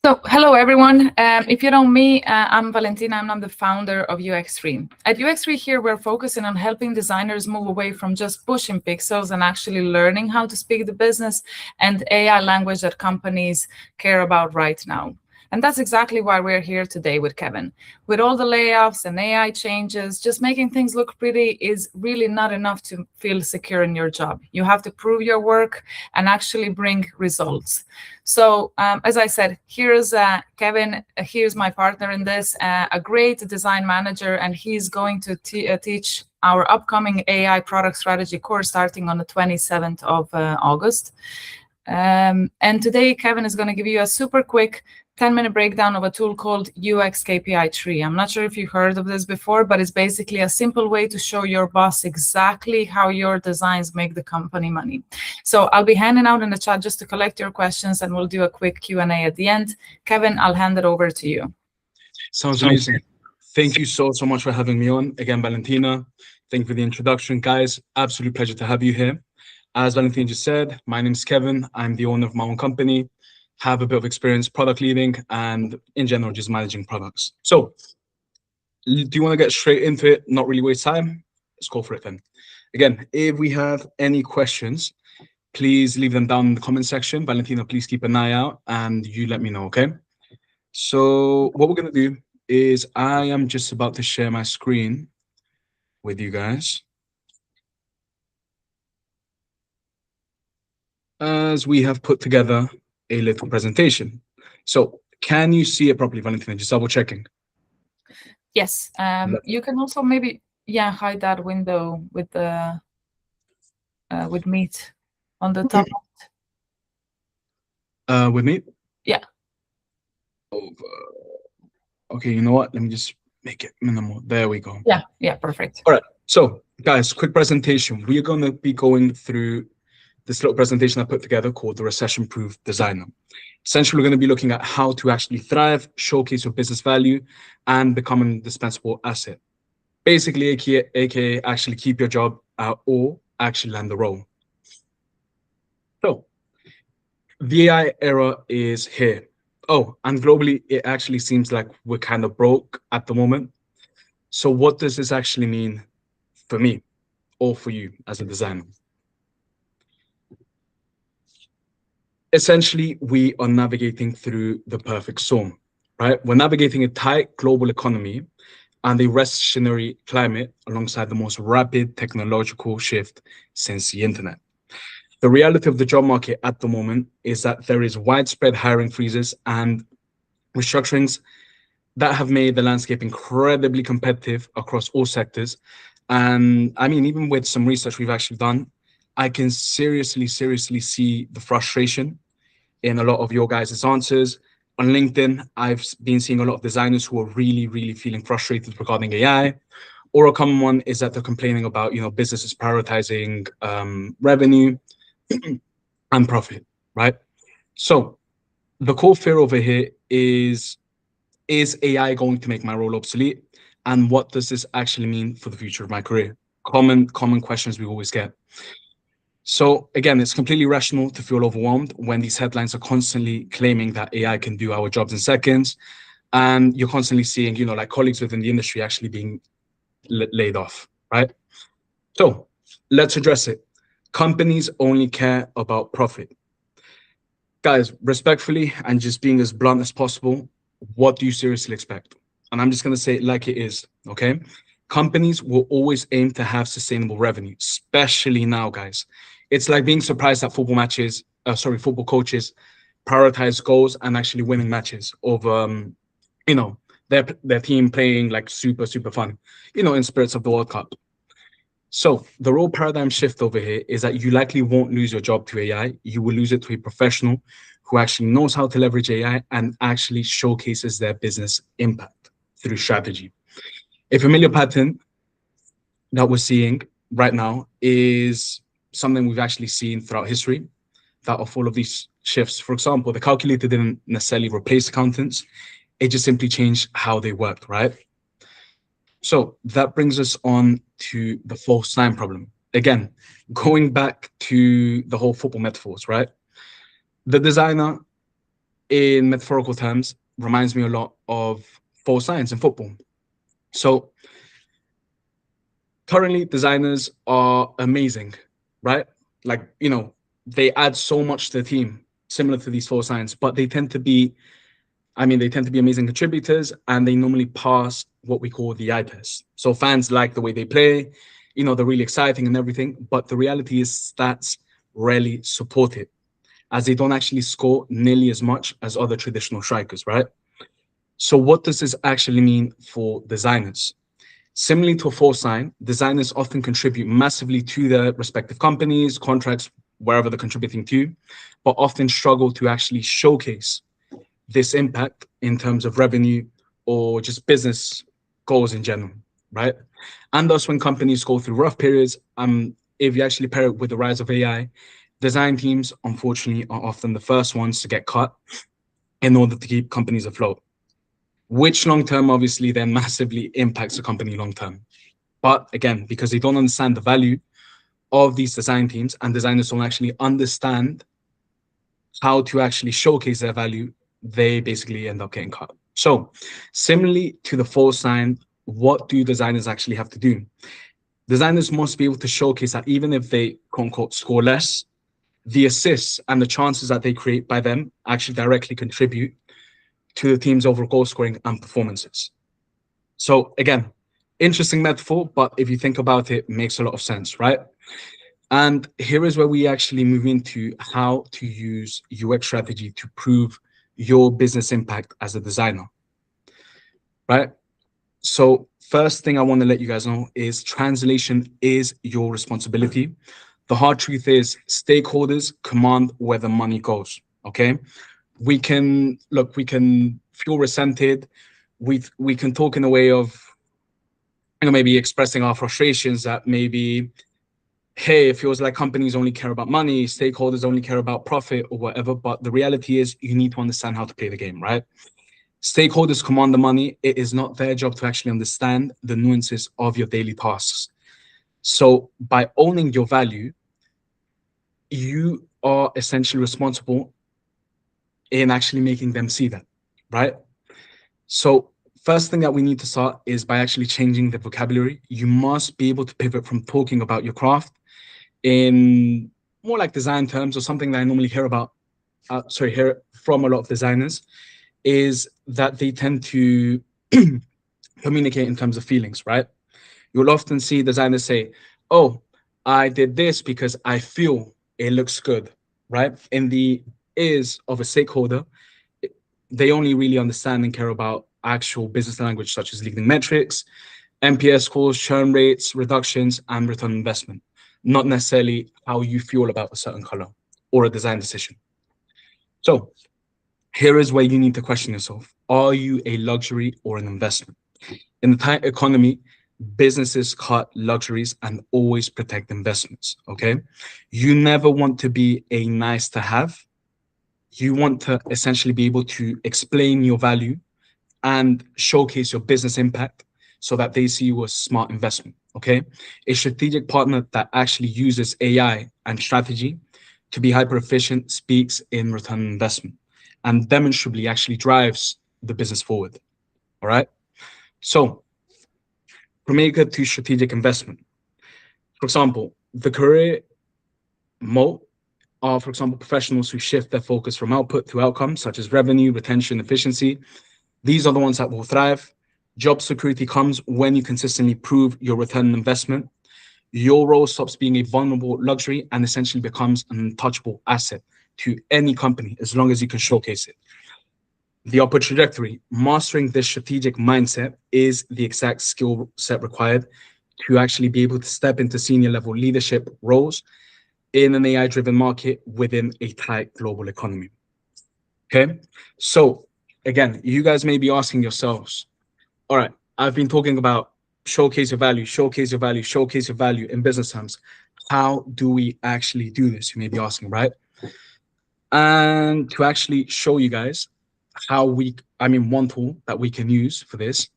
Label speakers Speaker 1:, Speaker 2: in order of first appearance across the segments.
Speaker 1: So, hello everyone. If you know me, I'm Valentina and I'm the founder of UX Tree. At UX Tree here, we're focusing on helping designers move away from just pushing pixels and actually learning how to speak the business and AI language that companies care about right now. And that's exactly why we're here today with Kevin. With all the layoffs and AI changes, just making things look pretty is really not enough to feel secure in your job. You have to prove your work and actually bring results. So as I said, here's Kevin. Here's my partner in this, a great design manager, and he's going to teach our upcoming AI product strategy course starting on the 27th of August. And today, Kevin is going to give you a super quick 10-minute breakdown of a tool called UX KPI Tree. I'm not sure if you heard of this before, but it's basically a simple way to show your boss exactly how your designs make the company money. So I'll be handing out in the chat just to collect your questions, and we'll do a quick Q&A at the end. Kevin, I'll hand it over to you.
Speaker 2: Sounds amazing. Thank you so much for having me on. Again, Valentina, thank you for the introduction. Guys, absolute pleasure to have you here. As Valentina just said, my name is Kevin. I'm the owner of my own company, have a bit of experience product leading and in general, just managing products. So do you want to get straight into it, not really waste time? Let's go for it then. Again, if we have any questions, please leave them down in the comment section. Valentina, please keep an eye out and you let me know, okay? So what we're going to do is I am just about to share my screen with you guys, as we have put together a little presentation. So can you see it properly, Valentina? Just double checking.
Speaker 1: Yes. You can also maybe, hide that window with the with Meet on the top.
Speaker 2: With me?
Speaker 1: Yeah.
Speaker 2: Okay, you know what? Let me just make it minimal. There we go.
Speaker 1: Yeah, perfect.
Speaker 2: All right. So guys, quick presentation. We are going to be going through this little presentation I put together called the Recession-Proof Designer. Essentially, we're going to be looking at how to actually thrive, showcase your business value, and become an indispensable asset. Basically, aka actually keep your job or actually land the role. So the AI era is here. Oh, and globally, it actually seems like we're kind of broke at the moment. So what does this actually mean for me or for you as a designer? Essentially, we are navigating through the perfect storm, right? We're navigating a tight global economy and a recessionary climate alongside the most rapid technological shift since the internet. The reality of the job market at the moment is that there is widespread hiring freezes and restructurings that have made the landscape incredibly competitive across all sectors. And I mean, even with some research we've actually done, I can seriously see the frustration in a lot of your guys' answers. On LinkedIn, I've been seeing a lot of designers who are really feeling frustrated regarding AI. Or a common one is that they're complaining about, businesses prioritizing revenue and profit, right? So the core fear over here is AI going to make my role obsolete? And what does this actually mean for the future of my career? Common questions we always get. So again, it's completely rational to feel overwhelmed when these headlines are constantly claiming that AI can do our jobs in seconds. And you're constantly seeing, like colleagues within the industry actually being laid off, right? So let's address it. Companies only care about profit. Guys, respectfully, and just being as blunt as possible, what do you seriously expect? And I'm just going to say it like it is, okay? Companies will always aim to have sustainable revenue, especially now, guys. It's like being surprised that football coaches prioritize goals and actually winning matches over, their team playing like super fun, in spirits of the World Cup. So the role paradigm shift over here is that you likely won't lose your job to AI. You will lose it to a professional who actually knows how to leverage AI and actually showcases their business impact through strategy. A familiar pattern that we're seeing right now is something we've actually seen throughout history, that of all of these shifts. For example, the calculator didn't necessarily replace accountants. It just simply changed how they worked, right? So that brings us on to the false sign problem. Again, going back to the whole football metaphors, right? The designer in metaphorical terms, reminds me a lot of false signs in football. So currently, designers are amazing, right? Like, they add so much to the team, similar to these false signs, but they tend to be, they tend to be amazing contributors, and they normally pass what we call the eye test. So fans like the way they play, they're really exciting and everything, but the reality is stats rarely support it, as they don't actually score nearly as much as other traditional strikers, right? So what does this actually mean for designers? Similarly to a false sign, designers often contribute massively to their respective companies, contracts, wherever they're contributing to, but often struggle to actually showcase this impact in terms of revenue or just business goals in general, right? And thus, when companies go through rough periods, if you actually pair it with the rise of AI, design teams, unfortunately, are often the first ones to get cut in order to keep companies afloat, which long term obviously then massively impacts the company long term. But again, because they don't understand the value of these design teams, and designers don't actually understand how to actually showcase their value, they basically end up getting cut. So similarly to the false sign, what do designers actually have to do? Designers must be able to showcase that even if they quote unquote score less, the assists and the chances that they create by them actually directly contribute to the team's overall goal scoring and performances. So again, interesting metaphor, but if you think about it, it makes a lot of sense, right? And here is where we actually move into how to use UX strategy to prove your business impact as a designer, right? So first thing I want to let you guys know is translation is your responsibility. The hard truth is stakeholders command where the money goes, okay? We can feel resented. We can talk in a way of, maybe expressing our frustrations that maybe, hey, it feels like companies only care about money, stakeholders only care about profit or whatever. But the reality is you need to understand how to play the game, right? Stakeholders command the money. It is not their job to actually understand the nuances of your daily tasks. So by owning your value, you are essentially responsible in actually making them see that, right? So first thing that we need to start is by actually changing the vocabulary. You must be able to pivot from talking about your craft in more like design terms, or something that I normally hear from a lot of designers, is that they tend to communicate in terms of feelings, right? You'll often see designers say, oh, I did this because I feel it looks good, right? In the ears of a stakeholder, they only really understand and care about actual business language, such as leading metrics, NPS scores, churn rates, reductions, and return on investment, not necessarily how you feel about a certain color or a design decision. So here is where you need to question yourself. Are you a luxury or an investment? In the tight economy, businesses cut luxuries and always protect investments, okay? You never want to be a nice to have. You want to essentially be able to explain your value and showcase your business impact so that they see you as a smart investment, okay? A strategic partner that actually uses AI and strategy to be hyper efficient speaks in return on investment and demonstrably actually drives the business forward, all right? So from maker to strategic investment. For example, the career mode are, for example, professionals who shift their focus from output to outcomes, such as revenue, retention, efficiency. These are the ones that will thrive. Job security comes when you consistently prove your return on investment. Your role stops being a vulnerable luxury and essentially becomes an untouchable asset to any company as long as you can showcase it. The upward trajectory, mastering this strategic mindset is the exact skill set required to actually be able to step into senior level leadership roles in an AI driven market within a tight global economy. Okay. So again, you guys may be asking yourselves, all right, I've been talking about showcase your value, showcase your value, showcase your value in business terms. How do we actually do this? You may be asking, right? And to actually show you guys how one tool that we can use for this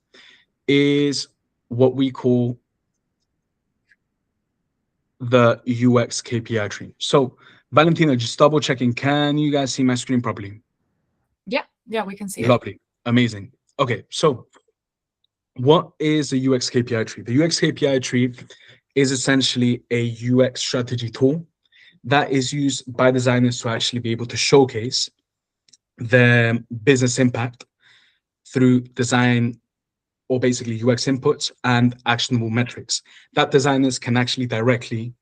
Speaker 2: is what we call the UX KPI tree. So Valentina, just double checking, can you guys see my screen properly?
Speaker 1: Yeah, we can see it.
Speaker 2: Lovely. Amazing. Okay, so what is a UX KPI tree? The UX KPI tree is essentially a UX strategy tool that is used by designers to actually be able to showcase their business impact through design, or basically UX inputs and actionable metrics that designers can actually directly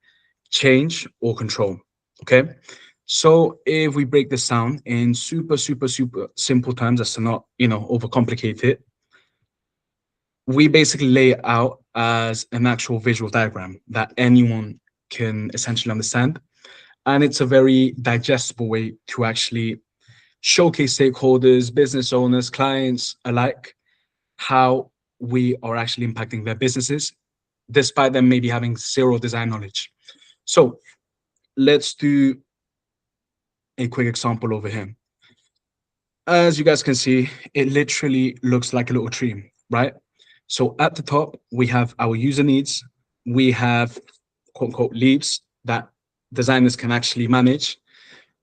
Speaker 2: change or control. Okay. So if we break this down in super simple terms, as to not, overcomplicate it, we basically lay it out as an actual visual diagram that anyone can essentially understand. And it's a very digestible way to actually showcase stakeholders, business owners, clients alike, how we are actually impacting their businesses, despite them maybe having zero design knowledge. So let's do a quick example over here. As you guys can see, it literally looks like a little tree, right? So at the top, we have our user needs. We have quote unquote leaves that designers can actually manage.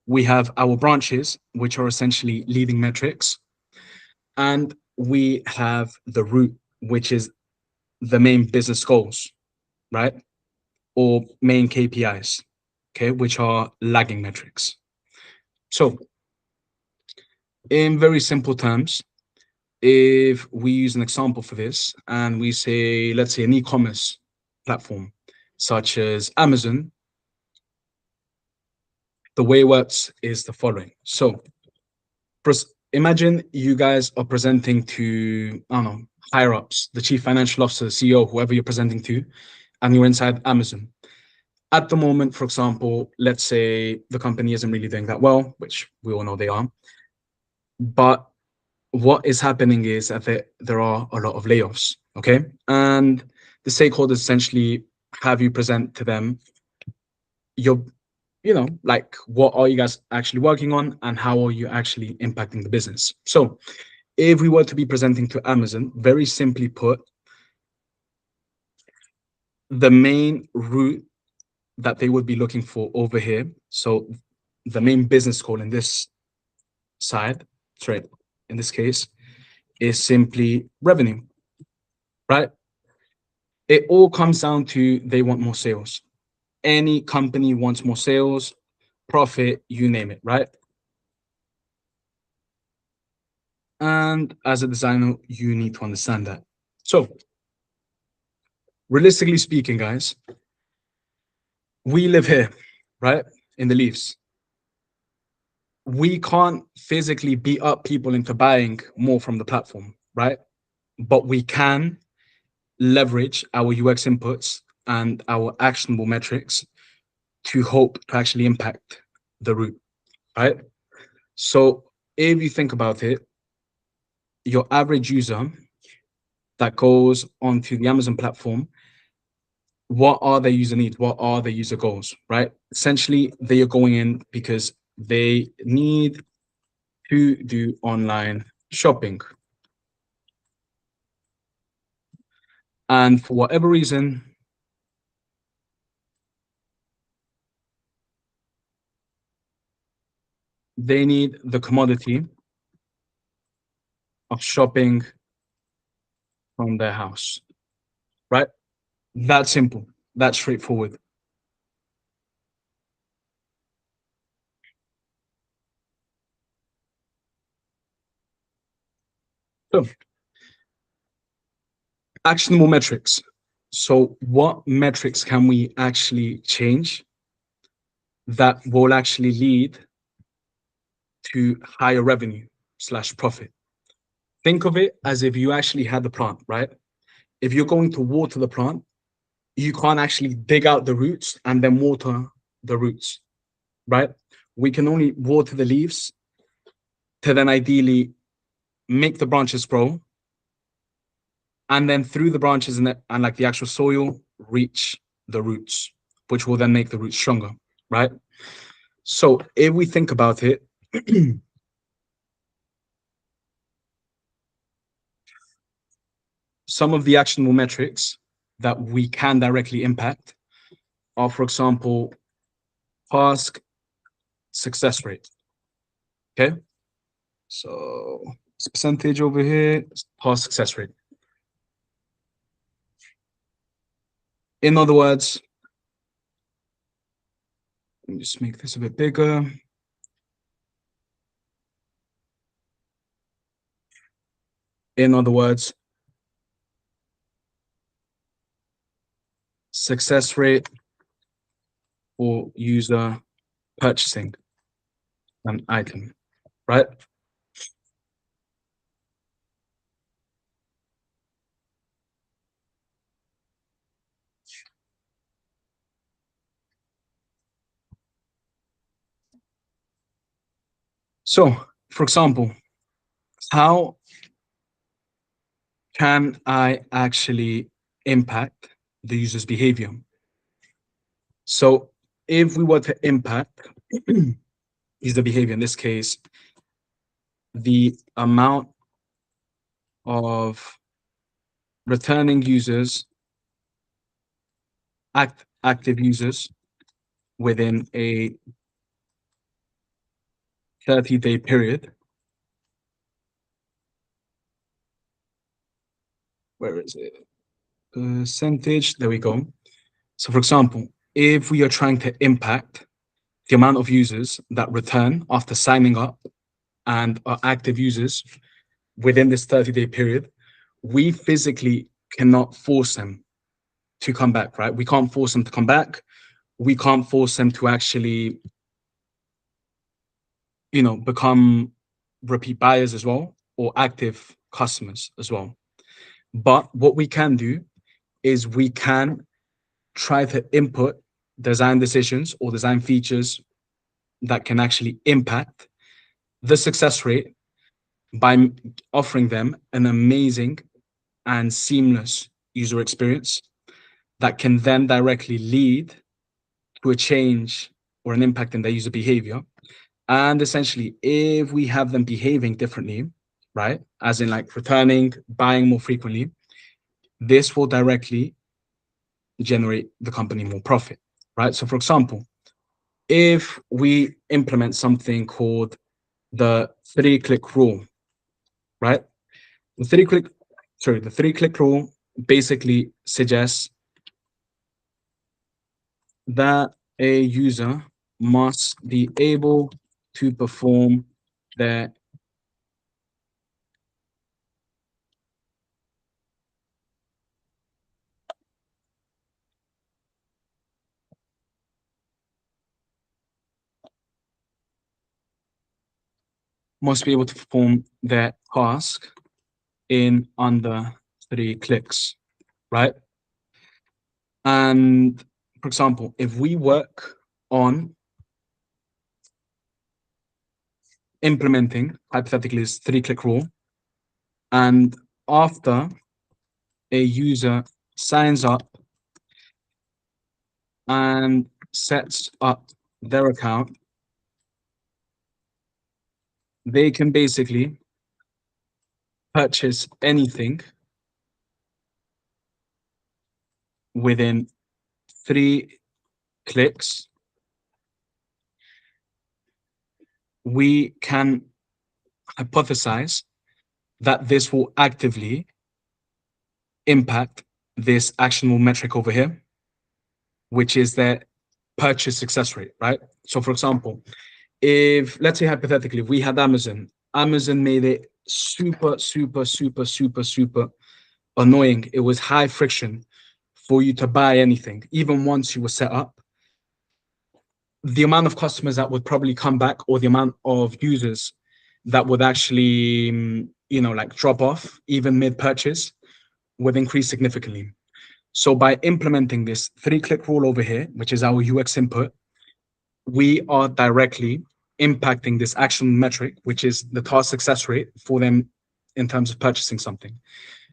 Speaker 2: We have our branches, which are essentially leading metrics. And we have the root, which is the main business goals, right? Or main KPIs, okay, which are lagging metrics. So in very simple terms, if we use an example for this and we say, let's say an e-commerce platform such as Amazon, the way it works is the following. So imagine you guys are presenting to, I don't know, higher ups, the chief financial officer, the CEO, whoever you're presenting to, and you're inside Amazon. At the moment, for example, let's say the company isn't really doing that well, which we all know they are. But what is happening is that there are a lot of layoffs, okay? And the stakeholders essentially have you present to them your, like, what are you guys actually working on and how are you actually impacting the business? So if we were to be presenting to Amazon, very simply put, the main route that they would be looking for over here. So the main business goal in this side, sorry, in this case, is simply revenue, right? It all comes down to they want more sales. Any company wants more sales, profit, you name it, right? And as a designer, you need to understand that. So realistically speaking, guys, we live here, right? In the Leafs. We can't physically beat up people into buying more from the platform, right? But we can leverage our UX inputs and our actionable metrics to hope to actually impact the route, right? So if you think about it, your average user that goes onto the Amazon platform, what are their user needs? What are their user goals, right? Essentially, they are going in because they need to do online shopping. And for whatever reason, they need the commodity of shopping from their house, right? That's simple. That's straightforward. So, actionable metrics. So, what metrics can we actually change that will actually lead to higher revenue slash profit? Think of it as if you actually had the plant, right? If you're going to water the plant, you can't actually dig out the roots and then water the roots, right? We can only water the leaves to then ideally make the branches grow, and then through the branches and like the actual soil, reach the roots, which will then make the roots stronger, right? So if we think about it, some of the actionable metrics that we can directly impact are, for example, task success rate. Okay. So this percentage over here is task success rate. In other words, let me just make this a bit bigger. In other words, success rate for user purchasing an item, right? So, for example, how can I actually impact the user's behavior? So if we were to impact user behavior, in this case, the amount of returning users, active users within a 30-day period. Where is it? Percentage, there we go. So for example, if we are trying to impact the amount of users that return after signing up and are active users within this 30-day period, we physically cannot force them to come back, right? We can't force them to come back. We can't force them to actually, become repeat buyers as well, or active customers as well. But what we can do is we can try to input design decisions or design features that can actually impact the success rate by offering them an amazing and seamless user experience that can then directly lead to a change or an impact in their user behavior. And essentially, if we have them behaving differently, right, as in like returning, buying more frequently, this will directly generate the company more profit, right? So for example, if we implement something called the 3-click rule, right? The 3-click rule basically suggests that a user must be able to perform their task in under 3 clicks, right? And for example, if we work on implementing hypothetically this 3-click rule, and after a user signs up and sets up their account, they can basically purchase anything within 3 clicks. We can hypothesize that this will actively impact this actionable metric over here, which is their purchase success rate, right? So for example, if let's say hypothetically, if we had Amazon made it super, super, super, super, super annoying. It was high friction for you to buy anything, even once you were set up. The amount of customers that would probably come back, or the amount of users that would actually, like drop off even mid-purchase, would increase significantly. So by implementing this 3-click rule over here, which is our UX input, we are directly impacting this action metric, which is the task success rate for them in terms of purchasing something.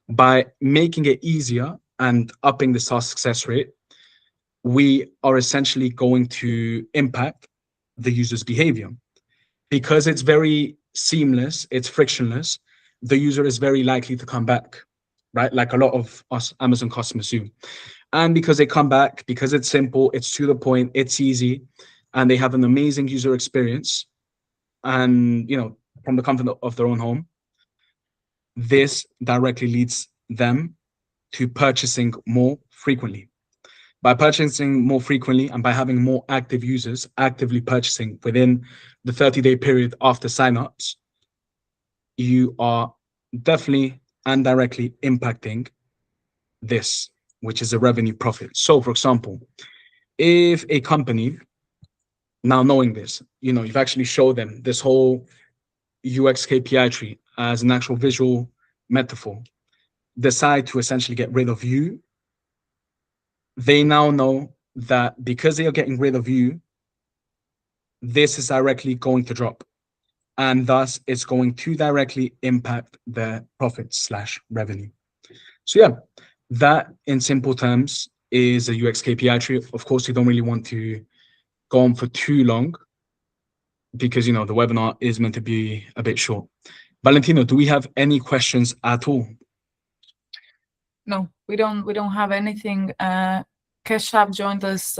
Speaker 2: By making it easier and upping the task success rate, we are essentially going to impact the user's behavior. Because it's very seamless, it's frictionless, the user is very likely to come back, right? Like a lot of us Amazon customers do. And because they come back, because it's simple, it's to the point, it's easy, and they have an amazing user experience, and from the comfort of their own home, this directly leads them to purchasing more frequently. By purchasing more frequently and by having more active users actively purchasing within the 30-day period after signups, you are definitely and directly impacting this, which is a revenue profit. So, for example, if a company, now knowing this, you've actually showed them this whole UX KPI tree as an actual visual metaphor, decide to essentially get rid of you, they now know that because they are getting rid of you, this is directly going to drop. And thus it's going to directly impact their profit/revenue. So yeah, that in simple terms is a UX KPI tree. Of course, you don't really want to go on for too long because the webinar is meant to be a bit short. Valentino, do we have any questions at all?
Speaker 1: No, we don't have anything. Keshav joined us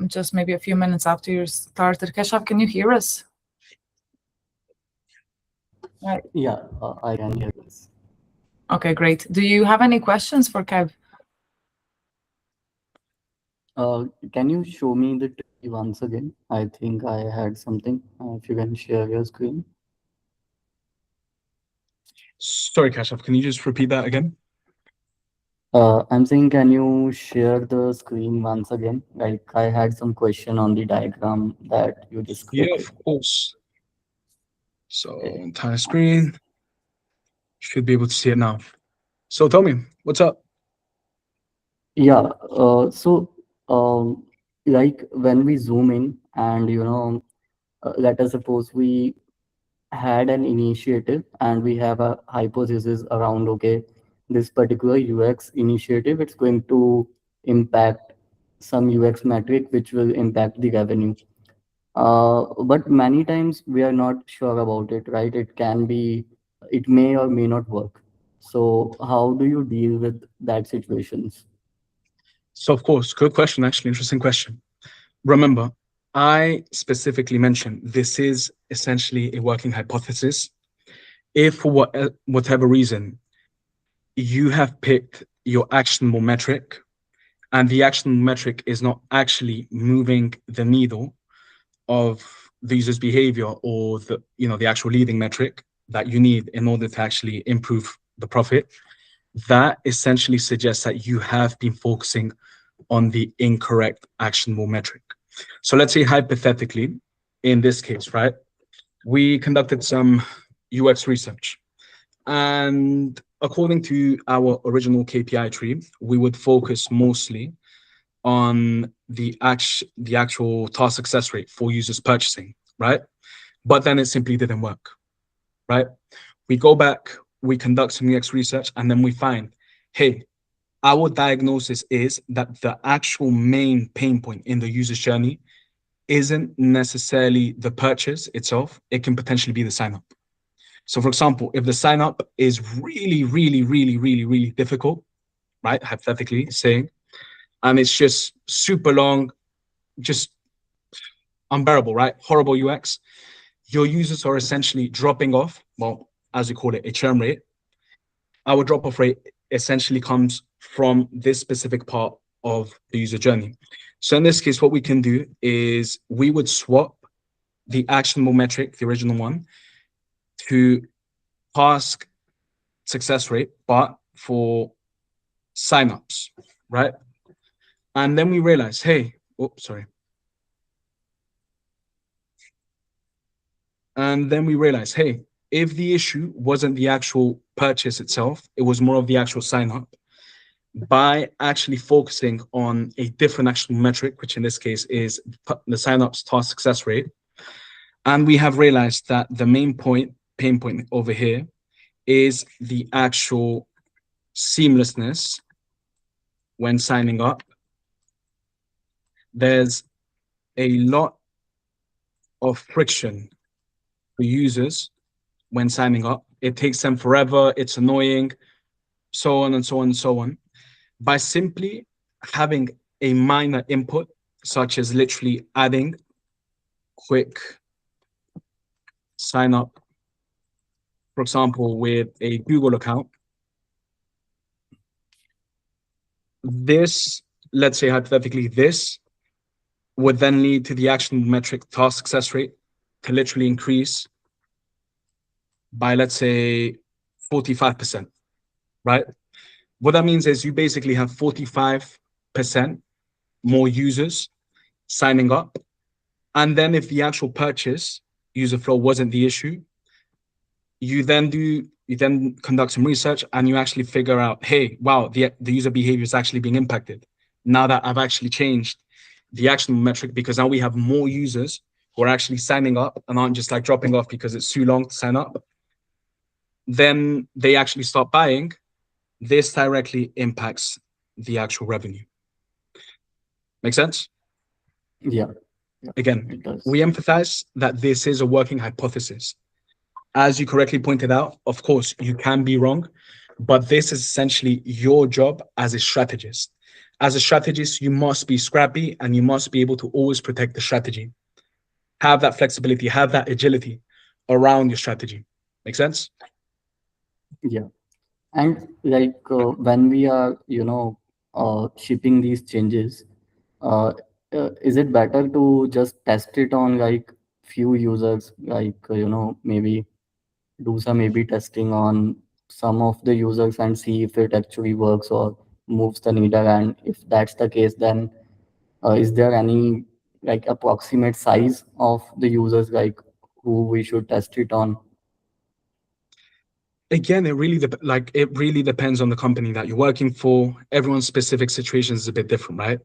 Speaker 1: just maybe a few minutes after you started. Keshav, can you hear us?
Speaker 3: Yeah, I can hear this.
Speaker 1: Okay, great. Do you have any questions for Kev?
Speaker 3: Can you show me the tree once again? I think I had something. If you can share your screen.
Speaker 2: Sorry, Keshav, can you just repeat that again?
Speaker 3: I'm saying, can you share the screen once again? Like I had some question on the diagram that you just
Speaker 2: Yeah,
Speaker 3: created.
Speaker 2: of course. So
Speaker 3: Okay.
Speaker 2: entire screen, should be able to see it now. So tell me, what's up?
Speaker 3: Yeah. So, like when we zoom in and let us suppose we had an initiative and we have a hypothesis around, okay, this particular UX initiative, it's going to impact some UX metric which will impact the revenue. But many times we are not sure about it, right? It may or may not work. So how do you deal with that situations?
Speaker 2: So of course, good question, actually, interesting question. Remember, I specifically mentioned this is essentially a working hypothesis. If for whatever reason you have picked your actionable metric and the actionable metric is not actually moving the needle of the user's behavior or the actual leading metric that you need in order to actually improve the profit, that essentially suggests that you have been focusing on the incorrect actionable metric. So let's say hypothetically, in this case, right, we conducted some UX research. And according to our original KPI tree, we would focus mostly on the actual task success rate for users purchasing, right? But then it simply didn't work, right? We go back, we conduct some UX research, and then we find, hey, our diagnosis is that the actual main pain point in the user's journey isn't necessarily the purchase itself. It can potentially be the sign up. So for example, if the sign up is really, really, really, really, really difficult, right? Hypothetically saying, and it's just super long, just unbearable, right? Horrible UX. Your users are essentially dropping off, well, as we call it, a churn rate. Our drop-off rate essentially comes from this specific part of the user journey. So in this case, what we can do is we would swap the actionable metric, the original one, to task success rate, but for signups, right? And then we realize, hey, sorry. And then we realize, hey, if the issue wasn't the actual purchase itself, it was more of the actual sign up, by actually focusing on a different actual metric, which in this case is the sign-ups task success rate. And we have realized that the main pain point over here is the actual seamlessness when signing up. There's a lot of friction for users when signing up. It takes them forever, it's annoying, so on and so on and so on. By simply having a minor input, such as literally adding quick sign up for example, with a Google account, this, let's say hypothetically, this would then lead to the action metric task success rate to literally increase by, let's say, 45%, right? What that means is you basically have 45% more users signing up. And then if the actual purchase user flow wasn't the issue, you then conduct some research and you actually figure out, hey, wow, the user behavior is actually being impacted. Now that I've actually changed the action metric, because now we have more users who are actually signing up and aren't just like dropping off because it's too long to sign up, then they actually start buying. This directly impacts the actual revenue. Make sense?
Speaker 3: Yeah, yeah,
Speaker 2: Again,
Speaker 3: it does.
Speaker 2: we empathize that this is a working hypothesis. As you correctly pointed out, of course, you can be wrong, but this is essentially your job as a strategist. As a strategist, you must be scrappy and you must be able to always protect the strategy. Have that flexibility, have that agility around your strategy. Make sense?
Speaker 3: Yeah. And like when we are, shipping these changes, uh, is it better to just test it on like few users, like, maybe do some A/B testing on some of the users and see if it actually works or moves the needle? And if that's the case, then is there any like approximate size of the users like who we should test it on?
Speaker 2: Again, it really depends on the company that you're working for. Everyone's specific situation is a bit different, right?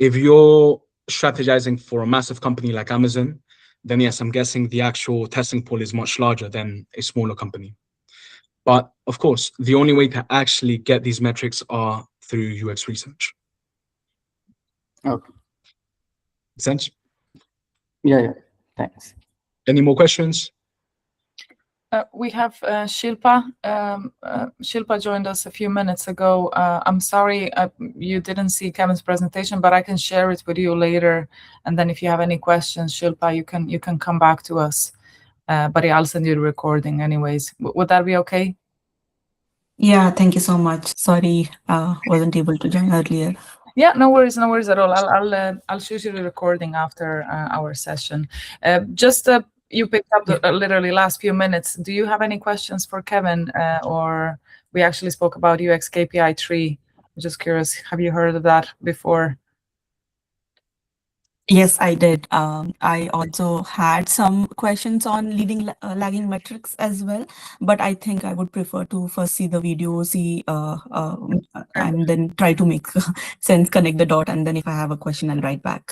Speaker 2: If you're strategizing for a massive company like Amazon, then yes, I'm guessing the actual testing pool is much larger than a smaller company. But of course, the only way to actually get these metrics are through UX research.
Speaker 3: Okay.
Speaker 2: Sense?
Speaker 3: Yeah, yeah. Thanks.
Speaker 2: Any more questions?
Speaker 1: We have Shilpa. Shilpa joined us a few minutes ago. I'm sorry you didn't see Kevin's presentation, but I can share it with you later. And then if you have any questions, Shilpa, you can come back to us. But I'll send you the recording anyways. Would that be okay?
Speaker 4: Yeah, thank you so much. Sorry, wasn't able to join earlier.
Speaker 1: Yeah, no worries at all. I'll shoot you the recording after our session. Just you picked up the literally last few minutes. Do you have any questions for Kevin? Or we actually spoke about UX KPI Tree. I'm just curious, have you heard of that before?
Speaker 4: Yes, I did. I also had some questions on leading lagging metrics as well, but I think I would prefer to first see the video, see and then try to make sense, connect the dot, and then if I have a question, I'll write back.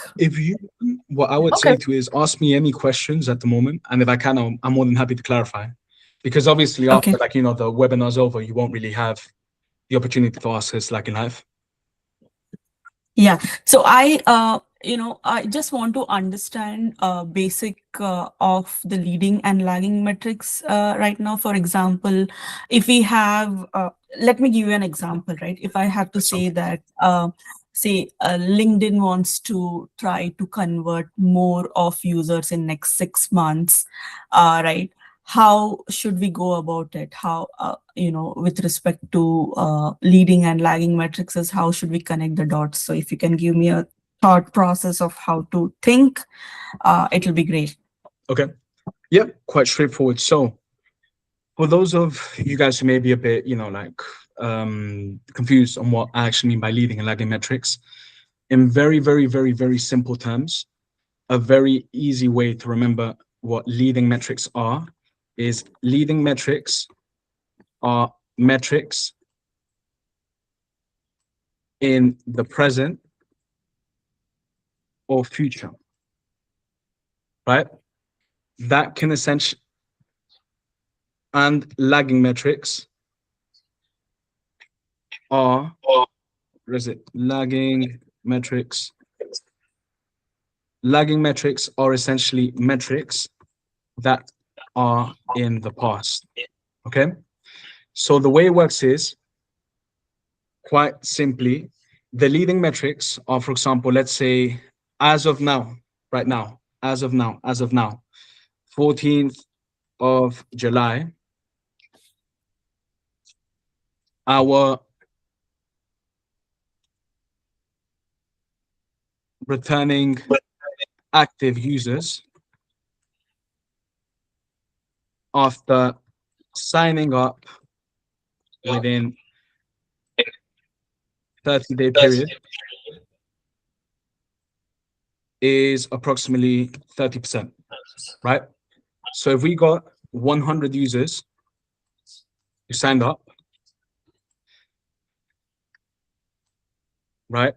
Speaker 2: What I would say to you is ask me any questions at the moment, and if I can, I'm more than happy to clarify. Because obviously after the webinar's over, you won't really have the opportunity to ask us like in live.
Speaker 4: Yeah, so I just want to understand basic of the leading and lagging metrics right now. For example, if we have, let me give you an example, right? If I have to say that, say LinkedIn wants to try to convert more of users in next 6 months, right? How should we go about it? How, with respect to leading and lagging metrics, is how should we connect the dots? So if you can give me a thought process of how to think, it'll be great.
Speaker 2: Okay. Yeah, quite straightforward. So for those of you guys who may be a bit, confused on what I actually mean by leading and lagging metrics, in very, very, very, very simple terms, a very easy way to remember what leading metrics are is leading metrics are metrics in the present or future, right? That can essentially, and lagging metrics are, where is it? Lagging metrics are essentially metrics that are in the past, okay? So the way it works is, quite simply, the leading metrics are, for example, let's say, as of now, right now, as of now, 14th of July, our returning active users after signing up within 30-day period is approximately 30%, right? So if we got 100 users who signed up, right?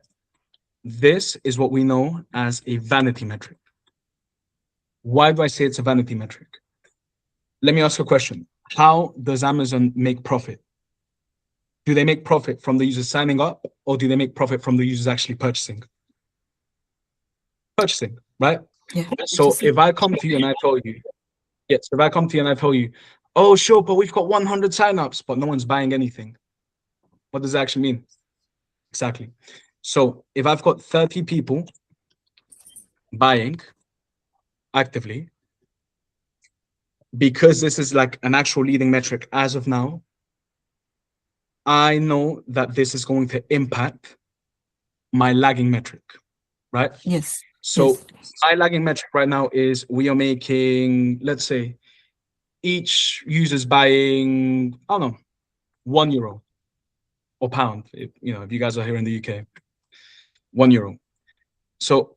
Speaker 2: This is what we know as a vanity metric. Why do I say it's a vanity metric? Let me ask you a question. How does Amazon make profit? Do they make profit from the users signing up, or do they make profit from the users actually purchasing? Purchasing, right?
Speaker 4: Yeah.
Speaker 2: So if I come to you and I tell you, yes, if I come to you and I tell you, oh, sure, but we've got 100 signups, but no one's buying anything. What does that actually mean? Exactly. So if I've got 30 people buying actively, because this is like an actual leading metric as of now, I know that this is going to impact my lagging metric, right?
Speaker 4: Yes.
Speaker 2: So
Speaker 4: yes.
Speaker 2: my lagging metric right now is we are making, let's say, each user's buying, I don't know, €1 or pound, if you guys are here in the UK, €1. So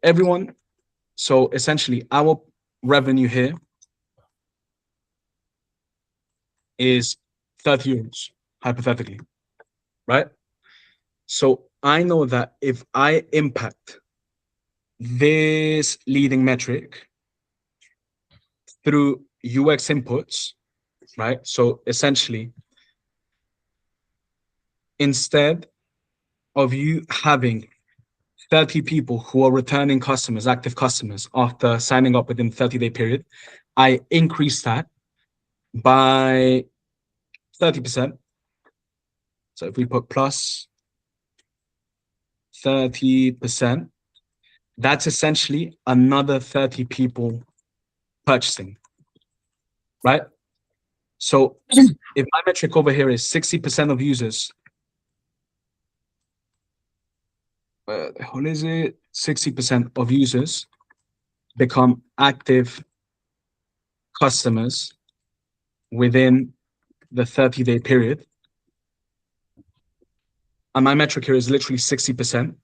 Speaker 2: so essentially our revenue here is €30, hypothetically, right? So I know that if I impact this leading metric through UX inputs, right? So essentially, instead of you having 30 people who are returning customers, active customers, after signing up within the 30-day period, I increase that by 30%. So if we put plus 30%, that's essentially another 30 people purchasing, right? So if my metric over here is 60% of users, what is it? 60% of users become active customers within the 30-day period. And my metric here is literally 60%.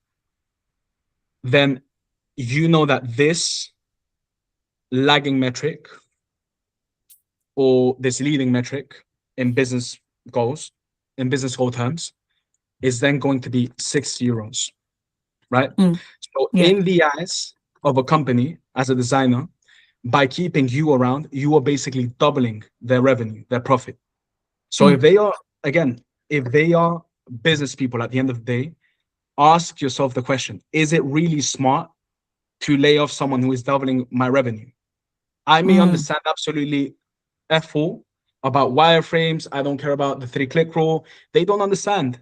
Speaker 2: Then you know that this lagging metric or this leading metric in business goals, in business goal terms, is then going to be €60, right? So
Speaker 4: Yeah.
Speaker 2: in the eyes of a company as a designer, by keeping you around, you are basically doubling their revenue, their profit. So if they are business people at the end of the day, ask yourself the question, is it really smart to lay off someone who is doubling my revenue? I may understand absolutely F4 about wireframes. I don't care about the 3-click rule. They don't understand.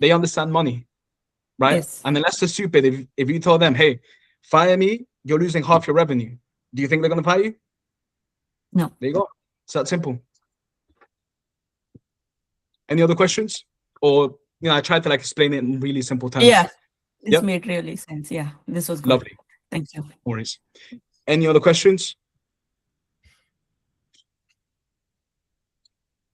Speaker 2: They understand money, right?
Speaker 4: Yes.
Speaker 2: And unless they're stupid, if you tell them, hey, fire me, you're losing half your revenue. Do you think they're going to fire you?
Speaker 4: No.
Speaker 2: There you go. It's that simple. Any other questions? Or, I tried to explain it in really simple terms.
Speaker 4: Yeah. This
Speaker 2: Yep.
Speaker 4: made really sense. Yeah. This was good.
Speaker 2: Lovely.
Speaker 4: Thank you.
Speaker 2: No worries. Any other questions?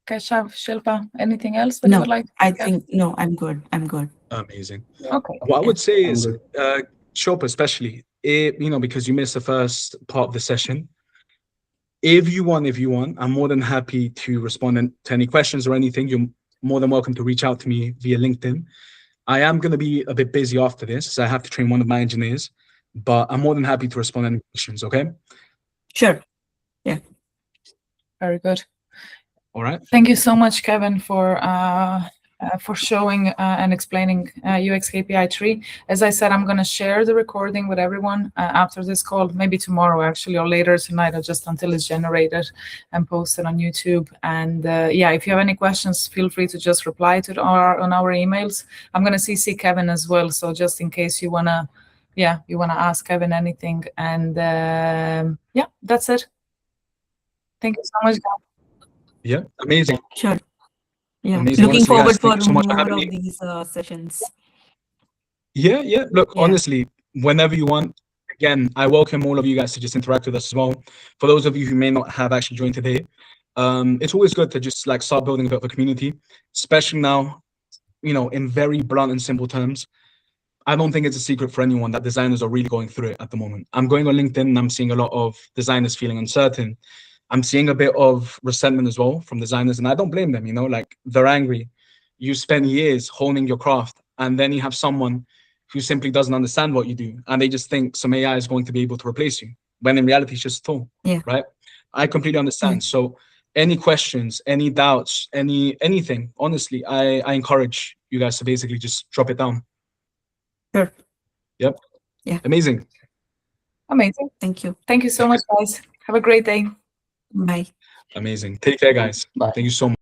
Speaker 1: Keshav, Shilpa, anything else that you would like?
Speaker 4: I think, no, I'm good. I'm good.
Speaker 2: Amazing.
Speaker 1: Okay.
Speaker 2: What I would say
Speaker 3: I'm
Speaker 2: is,
Speaker 3: good.
Speaker 2: Shilpa especially, because you missed the first part of the session, if you want, I'm more than happy to respond to any questions or anything. You're more than welcome to reach out to me via LinkedIn. I am going to be a bit busy after this, so I have to train one of my engineers, but I'm more than happy to respond to any questions, okay?
Speaker 4: Sure.
Speaker 1: Very good.
Speaker 2: All right.
Speaker 1: Thank you so much, Kevin, for showing and explaining UX KPI Tree. As I said, I'm going to share the recording with everyone after this call, maybe tomorrow actually, or later tonight, or just until it's generated and posted on YouTube. And if you have any questions, feel free to just reply to on our emails. I'm going to CC Kevin as well, so just in case you want to ask Kevin anything. And that's it. Thank you so much, guys.
Speaker 2: Yeah, amazing.
Speaker 4: Sure. Yeah,
Speaker 2: Amazing.
Speaker 4: looking
Speaker 2: Honestly,
Speaker 4: forward
Speaker 2: guys, thank
Speaker 4: for
Speaker 2: you so much for
Speaker 4: more
Speaker 2: having
Speaker 4: of
Speaker 2: me.
Speaker 4: these sessions.
Speaker 2: Yeah. Look,
Speaker 4: Yeah.
Speaker 2: honestly, whenever you want, again, I welcome all of you guys to just interact with us as well. For those of you who may not have actually joined today, it's always good to just like start building a bit of a community, especially now, in very blunt and simple terms. I don't think it's a secret for anyone that designers are really going through it at the moment. I'm going on LinkedIn and I'm seeing a lot of designers feeling uncertain. I'm seeing a bit of resentment as well from designers, and I don't blame them, like they're angry. You spend years honing your craft, and then you have someone who simply doesn't understand what you do, and they just think some AI is going to be able to replace you, when in reality it's just a tool,
Speaker 4: Yeah.
Speaker 2: right? I completely understand. So any questions, any doubts, anything, honestly, I encourage you guys to basically just drop it down.
Speaker 4: Sure.
Speaker 2: Yep.
Speaker 4: Yeah.
Speaker 2: Amazing.
Speaker 1: Amazing.
Speaker 4: Thank you.
Speaker 1: Thank you so much, guys. Have a great day.
Speaker 4: Bye.
Speaker 2: Amazing. Take care, guys.
Speaker 3: Bye.
Speaker 2: Thank you so much.